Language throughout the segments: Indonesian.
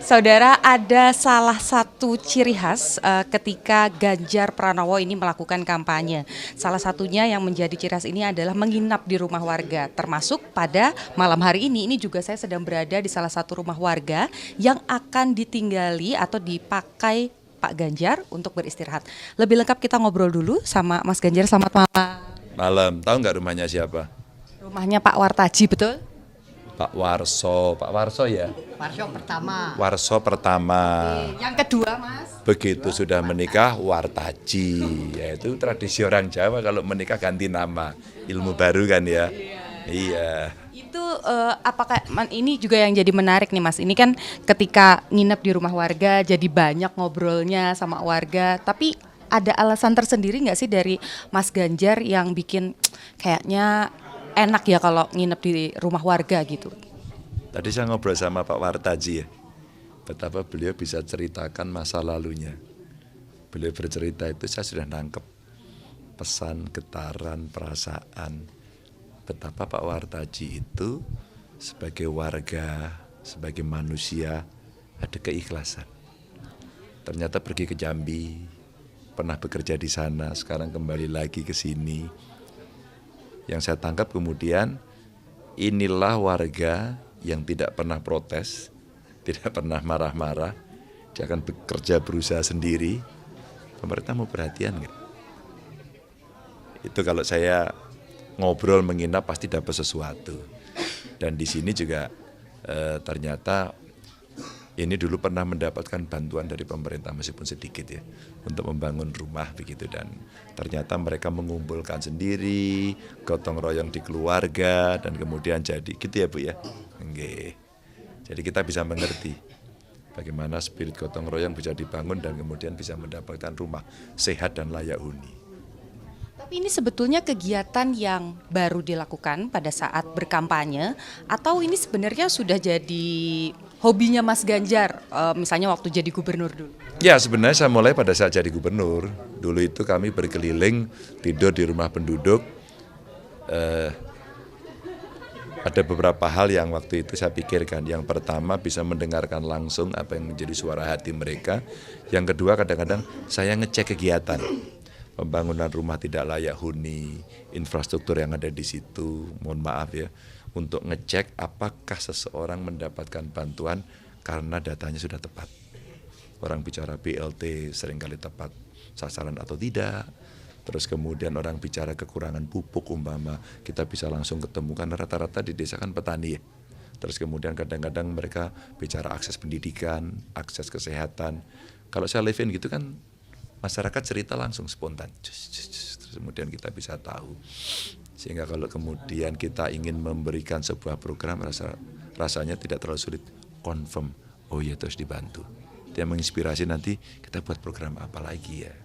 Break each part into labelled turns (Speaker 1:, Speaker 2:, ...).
Speaker 1: Saudara, ada salah satu ciri khas ketika Ganjar Pranowo ini melakukan kampanye. Salah satunya yang menjadi ciri khas ini adalah menginap di rumah warga. Termasuk pada malam hari ini juga saya sedang berada di salah satu rumah warga yang akan ditinggali atau dipakai Pak Ganjar untuk beristirahat. Lebih lengkap kita ngobrol dulu sama Mas Ganjar. Selamat malam.
Speaker 2: Malam, tahu nggak rumahnya siapa?
Speaker 1: Rumahnya Pak Wartaji, betul?
Speaker 2: Pak Warso ya?
Speaker 3: Warso pertama.
Speaker 2: Warso pertama.
Speaker 1: Yang kedua, Mas?
Speaker 2: Begitu sudah menikah, Wartaji. Yaitu tradisi orang Jawa kalau menikah ganti nama. Ilmu baru kan ya? Iya.
Speaker 1: Itu apakah ini juga yang jadi menarik nih Mas? Ini kan ketika nginep di rumah warga jadi banyak ngobrolnya sama warga. Tapi ada alasan tersendiri nggak sih dari Mas Ganjar yang bikin kayaknya enak ya kalau nginep di rumah warga gitu?
Speaker 2: Tadi saya ngobrol sama Pak Wartaji ya. Betapa beliau bisa ceritakan masa lalunya. Beliau bercerita itu saya sudah nangkep pesan, getaran, perasaan. Betapa Pak Wartaji itu sebagai warga, sebagai manusia ada keikhlasan. Ternyata pergi ke Jambi, pernah bekerja di sana, sekarang kembali lagi ke sini. Yang saya tangkap kemudian inilah warga yang tidak pernah protes, tidak pernah marah-marah. Dia akan bekerja berusaha sendiri. Pemerintah mau perhatian nggak? Itu kalau saya ngobrol menginap pasti dapat sesuatu. Dan di sini juga ternyata ini dulu pernah mendapatkan bantuan dari pemerintah meskipun sedikit ya untuk membangun rumah begitu, dan ternyata mereka mengumpulkan sendiri, gotong royong di keluarga dan kemudian jadi gitu ya Bu ya. Nggih. Jadi kita bisa mengerti bagaimana spirit gotong royong bisa dibangun dan kemudian bisa mendapatkan rumah sehat dan layak huni.
Speaker 1: Tapi ini sebetulnya kegiatan yang baru dilakukan pada saat berkampanye atau ini sebenarnya sudah jadi hobinya Mas Ganjar, misalnya waktu jadi gubernur dulu?
Speaker 2: Ya sebenarnya saya mulai pada saat jadi gubernur. Dulu itu kami berkeliling, tidur di rumah penduduk. Ada beberapa hal yang waktu itu saya pikirkan. Yang pertama bisa mendengarkan langsung apa yang menjadi suara hati mereka. Yang kedua kadang-kadang saya ngecek kegiatan. Pembangunan rumah tidak layak huni, infrastruktur yang ada di situ, mohon maaf ya, untuk ngecek apakah seseorang mendapatkan bantuan karena datanya sudah tepat. Orang bicara BLT seringkali tepat sasaran atau tidak. Terus kemudian orang bicara kekurangan pupuk umpama, kita bisa langsung ketemu karena rata-rata di desa kan petani ya. Terus kemudian kadang-kadang mereka bicara akses pendidikan, akses kesehatan. Kalau saya live in gitu kan masyarakat cerita langsung spontan. Terus kemudian kita bisa tahu. Sehingga kalau kemudian kita ingin memberikan sebuah program rasanya tidak terlalu sulit. Confirm, oh iya terus dibantu. Dia menginspirasi nanti kita buat program apa lagi ya.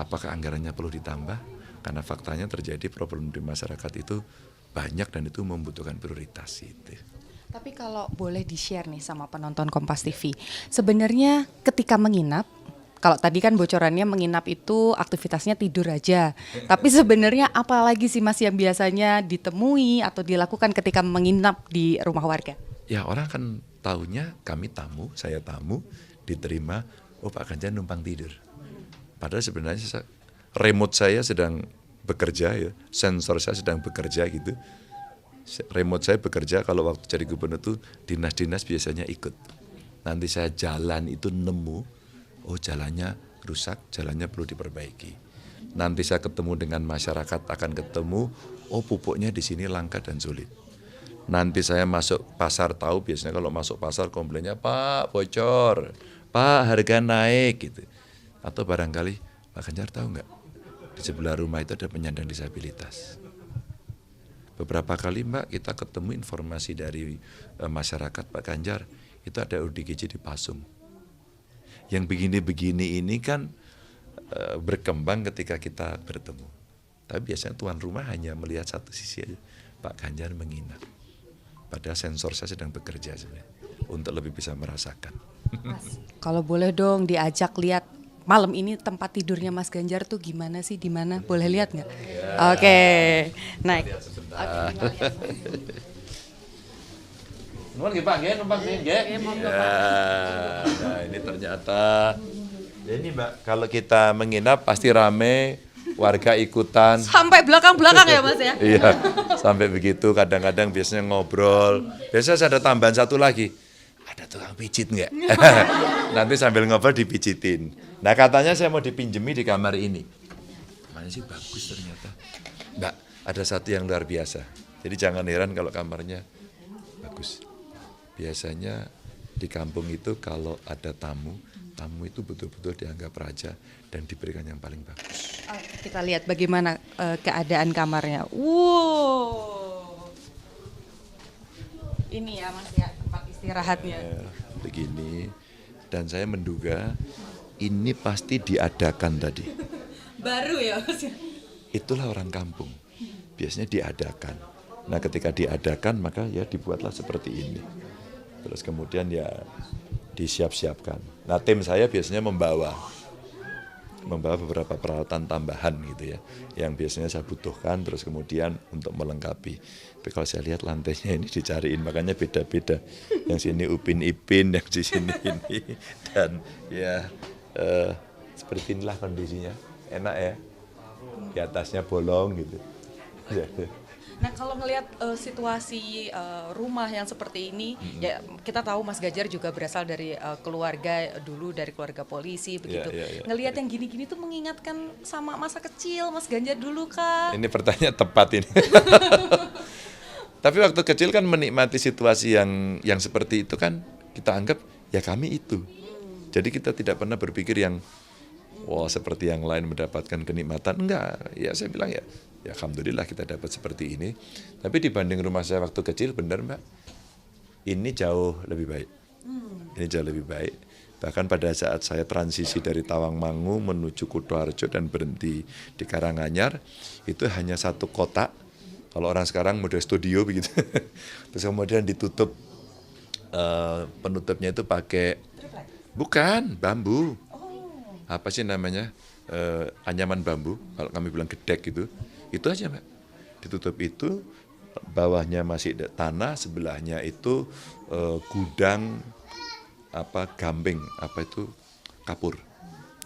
Speaker 2: Apakah anggarannya perlu ditambah? Karena faktanya terjadi problem di masyarakat itu banyak dan itu membutuhkan prioritas itu.
Speaker 1: Tapi kalau boleh di-share nih sama penonton Kompas TV, sebenarnya ketika menginap, kalau tadi kan bocorannya menginap itu aktivitasnya tidur aja. Tapi sebenarnya apa lagi sih Mas yang biasanya ditemui atau dilakukan ketika menginap di rumah warga?
Speaker 2: Ya orang kan tahunya kami tamu, saya tamu, diterima, oh Pak Ganjar numpang tidur. Padahal sebenarnya remote saya sedang bekerja ya, sensor saya sedang bekerja gitu. Remote saya bekerja kalau waktu jadi gubernur itu dinas-dinas biasanya ikut. Nanti saya jalan itu nemu, oh jalannya rusak, jalannya perlu diperbaiki. Nanti saya ketemu dengan masyarakat akan ketemu, oh pupuknya di sini langka dan sulit. Nanti saya masuk pasar tahu biasanya kalau masuk pasar komplainnya Pak bocor, Pak harga naik gitu. Atau barangkali Pak Ganjar tahu nggak di sebelah rumah itu ada penyandang disabilitas. Beberapa kali Mbak kita ketemu informasi dari masyarakat Pak Ganjar itu ada ODGJ di Pasung. Yang begini-begini ini kan berkembang ketika kita bertemu. Tapi biasanya tuan rumah hanya melihat satu sisi aja. Pak Ganjar menginap. Padahal sensor saya sedang bekerja sebenarnya untuk lebih bisa merasakan.
Speaker 1: Mas, kalau boleh dong diajak lihat malam ini tempat tidurnya Mas Ganjar tuh gimana sih, di mana? Boleh lihat nggak? Ya. Oke, naik.
Speaker 2: Numpang nggih Pak, nggih, numpang nggih. ternyata. Ya ini Mbak, kalau kita menginap pasti rame, warga ikutan.
Speaker 1: Sampai belakang-belakang ya Mas ya?
Speaker 2: Iya, sampai begitu. Kadang-kadang biasanya ngobrol. Biasanya saya ada tambahan satu lagi. Ada tukang pijit nggak? Nanti sambil ngobrol dipijitin. Nah katanya saya mau dipinjemi di kamar ini. Kamarnya sih bagus ternyata. Mbak, ada satu yang luar biasa. Jadi jangan heran kalau kamarnya bagus. Biasanya di kampung itu kalau ada tamu itu betul-betul dianggap raja dan diberikan yang paling bagus.
Speaker 1: Kita lihat bagaimana keadaan kamarnya. Wow. Ini ya Mas ya, tempat istirahatnya.
Speaker 2: Ya, begini. Dan saya menduga ini pasti diadakan tadi.
Speaker 1: Baru ya Mas ya?
Speaker 2: Itulah orang kampung. Biasanya diadakan. Nah ketika diadakan maka ya dibuatlah seperti ini. Terus kemudian ya disiap-siapkan. Nah tim saya biasanya membawa beberapa peralatan tambahan gitu ya, yang biasanya saya butuhkan terus kemudian untuk melengkapi. Tapi kalau saya lihat lantainya ini dicariin, makanya beda-beda. Yang sini Upin Ipin, yang di sini ini, dan ya seperti inilah kondisinya. Enak ya, di atasnya bolong gitu.
Speaker 1: Nah kalau ngelihat situasi rumah yang seperti ini, ya kita tahu Mas Ganjar juga berasal dari keluarga dulu dari keluarga polisi begitu. Ngelihat yang gini-gini tuh mengingatkan sama masa kecil Mas Ganjar dulu kan?
Speaker 2: Ini pertanyaan tepat ini. Tapi waktu kecil kan menikmati situasi yang seperti itu kan kita anggap ya kami itu. Jadi kita tidak pernah berpikir yang wah seperti yang lain mendapatkan kenikmatan. Enggak, ya saya bilang ya alhamdulillah kita dapat seperti ini. Tapi dibanding rumah saya waktu kecil, benar Mbak, ini jauh lebih baik. Ini jauh lebih baik. Bahkan pada saat saya transisi dari Tawangmangu menuju Kutoarjo dan berhenti di Karanganyar, itu hanya satu kotak. Kalau orang sekarang model studio begitu. Terus kemudian ditutup, penutupnya itu pakai, bukan, bambu. Apa sih namanya, anyaman bambu, kalau kami bilang gedek gitu. Itu aja Mbak, ditutup itu, bawahnya masih tanah, sebelahnya itu gudang gamping, kapur.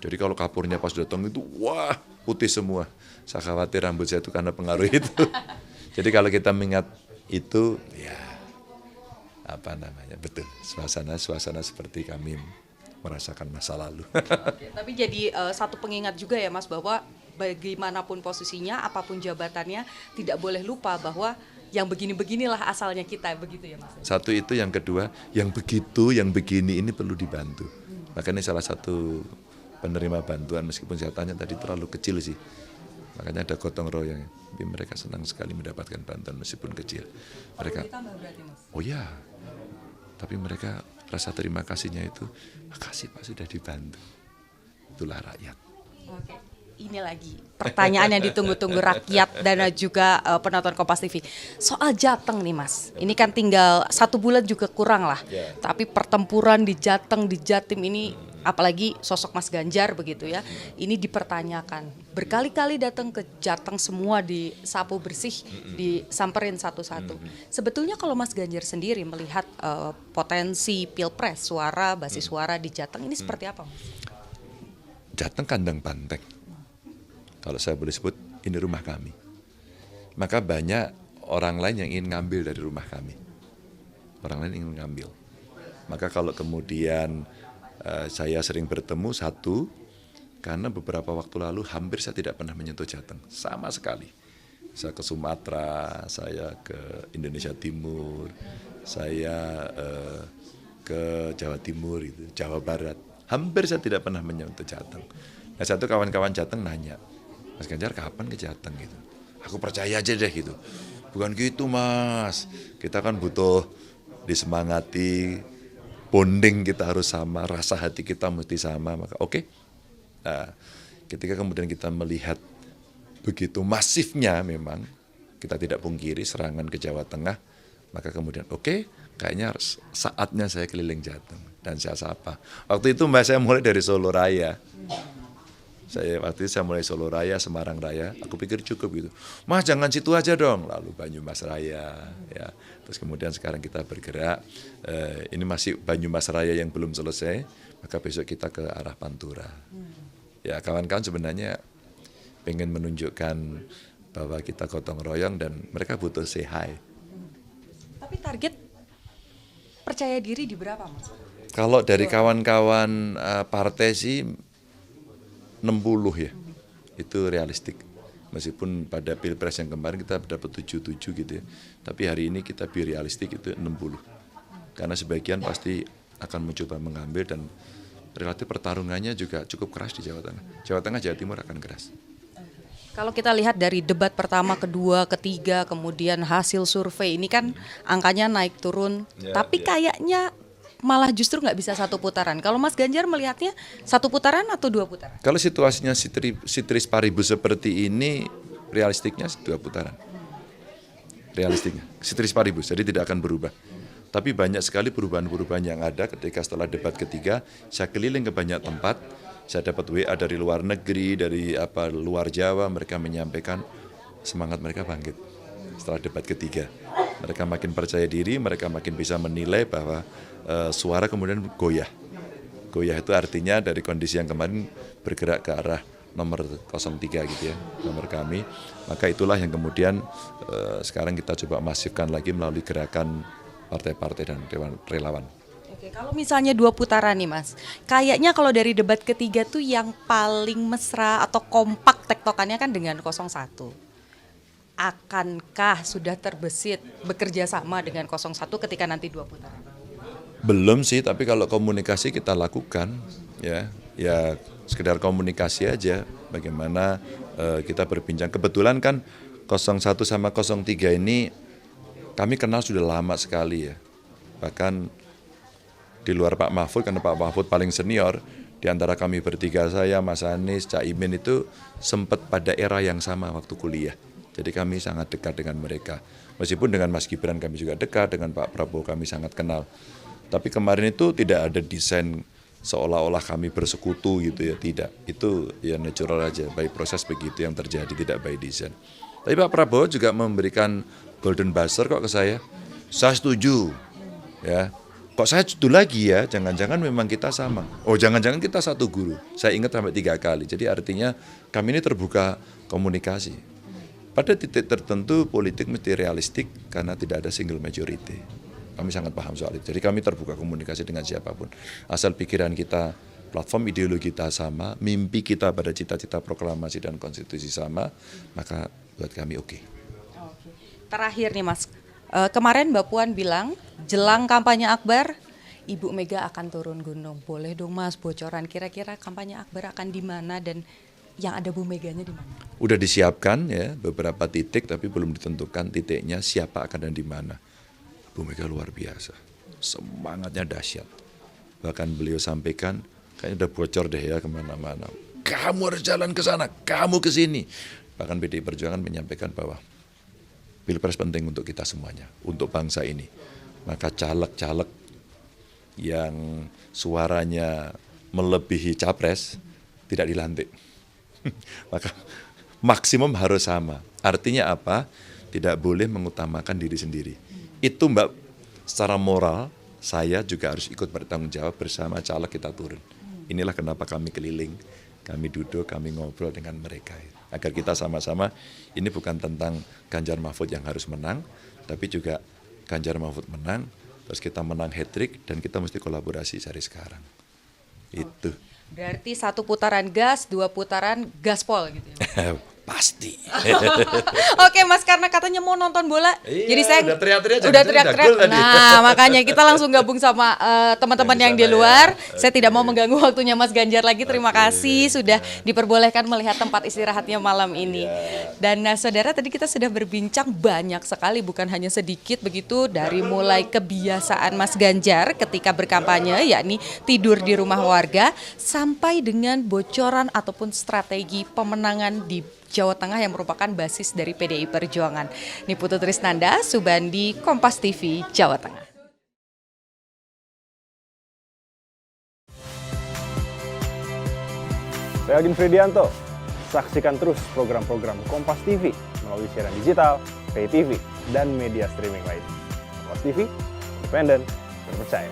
Speaker 2: Jadi kalau kapurnya pas datang itu wah putih semua. Saya khawatir rambut saya itu karena pengaruh itu. Jadi kalau kita mengingat itu ya betul suasana seperti kami merasakan masa lalu.
Speaker 1: Oke, tapi jadi satu pengingat juga ya Mas bahwa bagaimanapun posisinya, apapun jabatannya, tidak boleh lupa bahwa yang begini-beginilah asalnya kita, begitu ya Mas?
Speaker 2: Satu itu, yang kedua, yang begitu, yang begini ini perlu dibantu. Makanya salah satu penerima bantuan, meskipun saya tanya tadi terlalu kecil sih, makanya ada gotong royong. Tapi mereka senang sekali mendapatkan bantuan meskipun kecil. Mereka,
Speaker 1: berarti, Mas?
Speaker 2: oh ya, tapi mereka rasa terima kasihnya itu, makasih Pak sudah dibantu. Itulah rakyat.
Speaker 1: Oke. Ini lagi pertanyaan yang ditunggu-tunggu rakyat dan juga penonton Kompas TV. Soal Jateng nih Mas, ini kan tinggal 1 bulan juga kurang lah. Tapi pertempuran di Jateng, di Jatim ini, apalagi sosok Mas Ganjar begitu ya, ini dipertanyakan. Berkali-kali datang ke Jateng semua disapu bersih, disamperin satu-satu. Sebetulnya kalau Mas Ganjar sendiri melihat potensi pilpres, basis suara di Jateng ini seperti apa Mas?
Speaker 2: Jateng kandang banteng. Kalau saya boleh sebut, ini rumah kami. Maka banyak orang lain yang ingin ngambil dari rumah kami. Orang lain ingin ngambil. Maka kalau kemudian saya sering bertemu, satu, karena beberapa waktu lalu hampir saya tidak pernah menyentuh Jateng. Sama sekali. Saya ke Sumatera, saya ke Indonesia Timur, saya ke Jawa Timur, Jawa Barat. Hampir saya tidak pernah menyentuh Jateng. Nah satu kawan-kawan Jateng nanya, Mas Ganjar kapan ke Jateng gitu? Aku percaya aja deh gitu. Bukan gitu Mas, kita kan butuh disemangati, bonding kita harus sama, rasa hati kita mesti sama. Maka oke. Nah, ketika kemudian kita melihat begitu masifnya memang, kita tidak pungkiri serangan ke Jawa Tengah, maka kemudian oke, kayaknya saatnya saya keliling Jateng. Dan saya sapa. Waktu itu Mbak saya mulai dari Solo Raya. Waktu itu saya mulai Solo Raya, Semarang Raya, aku pikir cukup gitu. Mas jangan situ aja dong, lalu Banyumas Raya, ya. Terus kemudian sekarang kita bergerak, ini masih Banyumas Raya yang belum selesai, maka besok kita ke arah Pantura. Ya kawan-kawan sebenarnya pengen menunjukkan bahwa kita gotong royong dan mereka butuh say hi.
Speaker 1: Tapi target percaya diri di berapa, Mas?
Speaker 2: Kalau dari kawan-kawan partai sih 60 ya, itu realistik. Meskipun pada Pilpres yang kemarin kita dapat 77 gitu ya, tapi hari ini kita be realistik itu 60. Karena sebagian pasti akan mencoba mengambil dan relatif pertarungannya juga cukup keras di Jawa Tengah. Jawa Tengah, Jawa Timur akan keras.
Speaker 1: Kalau kita lihat dari debat pertama, kedua, ketiga, kemudian hasil survei ini kan angkanya naik turun, tapi kayaknya malah justru nggak bisa satu putaran. Kalau Mas Ganjar melihatnya satu putaran atau dua putaran?
Speaker 2: Kalau situasinya Sitris Paribus seperti ini, realistiknya 2 putaran. Realistiknya, Sitris Paribus, jadi tidak akan berubah. Tapi banyak sekali perubahan-perubahan yang ada ketika setelah debat ketiga, saya keliling ke banyak tempat, saya dapat WA dari luar negeri, dari luar Jawa, mereka menyampaikan semangat mereka bangkit setelah debat ketiga. Mereka makin percaya diri, mereka makin bisa menilai bahwa suara kemudian goyah. Goyah itu artinya dari kondisi yang kemarin bergerak ke arah nomor 03 gitu ya, nomor kami. Maka itulah yang kemudian sekarang kita coba masifkan lagi melalui gerakan partai-partai dan relawan.
Speaker 1: Oke, kalau misalnya 2 putaran nih Mas, kayaknya kalau dari debat ketiga tuh yang paling mesra atau kompak tektokannya kan dengan 01. Akankah sudah terbesit bekerja sama dengan 01 ketika nanti 2 putaran?
Speaker 2: Belum sih, tapi kalau komunikasi kita lakukan, ya sekedar komunikasi aja. Bagaimana kita berbincang. Kebetulan kan 01 sama 03 ini kami kenal sudah lama sekali ya. Bahkan di luar Pak Mahfud, karena Pak Mahfud paling senior, di antara kami bertiga, saya, Mas Anies, Cak Imin itu sempat pada era yang sama waktu kuliah. Jadi kami sangat dekat dengan mereka. Meskipun dengan Mas Gibran kami juga dekat, dengan Pak Prabowo kami sangat kenal. Tapi kemarin itu tidak ada desain seolah-olah kami bersekutu gitu ya, tidak. Itu ya natural aja, by proses begitu yang terjadi, tidak by design. Tapi Pak Prabowo juga memberikan golden buzzer kok ke saya setuju, ya. Kok saya setuju lagi ya, jangan-jangan memang kita sama. Oh jangan-jangan kita satu guru, saya ingat sampai 3 kali. Jadi artinya kami ini terbuka komunikasi. Pada titik tertentu politik mesti realistik karena tidak ada single majority. Kami sangat paham soal itu. Jadi kami terbuka komunikasi dengan siapapun. Asal pikiran kita, platform ideologi kita sama, mimpi kita pada cita-cita proklamasi dan konstitusi sama, maka buat kami oke.
Speaker 1: Terakhir nih Mas, kemarin Mbak Puan bilang jelang kampanye Akbar, Ibu Mega akan turun gunung. Boleh dong Mas bocoran kira-kira kampanye Akbar akan di mana dan yang ada Bu Meganya di mana?
Speaker 2: Udah disiapkan ya beberapa titik, tapi belum ditentukan titiknya siapa akan dan di mana. Bu Mega luar biasa, semangatnya dahsyat. Bahkan beliau sampaikan, kayaknya udah bocor deh ya kemana-mana. Kamu harus jalan ke sana, kamu ke sini. Bahkan PDI Perjuangan menyampaikan bahwa Pilpres penting untuk kita semuanya, untuk bangsa ini. Maka caleg-caleg yang suaranya melebihi capres tidak dilantik. Maka maksimum harus sama. Artinya apa? Tidak boleh mengutamakan diri sendiri. Itu Mbak, secara moral saya juga harus ikut bertanggung jawab bersama caleg kita turun. Inilah kenapa kami keliling, kami duduk, kami ngobrol dengan mereka. Agar kita sama-sama, ini bukan tentang Ganjar Mahfud yang harus menang, tapi juga Ganjar Mahfud menang, terus kita menang hat-trick dan kita mesti kolaborasi dari sekarang. Itu.
Speaker 1: Berarti 1 putaran gas, 2 putaran gaspol gitu ya?
Speaker 2: Pasti.
Speaker 1: Oke Mas, karena katanya mau nonton bola,
Speaker 2: iya,
Speaker 1: jadi saya
Speaker 2: udah teriak-teriak.
Speaker 1: Nah makanya kita langsung gabung sama teman-teman yang di luar. Ya. Saya tidak mau mengganggu waktunya Mas Ganjar lagi. Terima kasih sudah diperbolehkan melihat tempat istirahatnya malam ini. Dan saudara, tadi kita sudah berbincang banyak sekali, bukan hanya sedikit begitu, dari mulai kebiasaan Mas Ganjar ketika berkampanye, yakni tidur di rumah warga, sampai dengan bocoran ataupun strategi pemenangan di Jawa Tengah yang merupakan basis dari PDI Perjuangan. Niputu Trisnanda, Subandi, Kompas TV, Jawa Tengah.
Speaker 3: Saya Agin Fridianto. Saksikan terus program-program Kompas TV melalui siaran digital, pay TV, dan media streaming lain. Kompas TV, independen, terpercaya.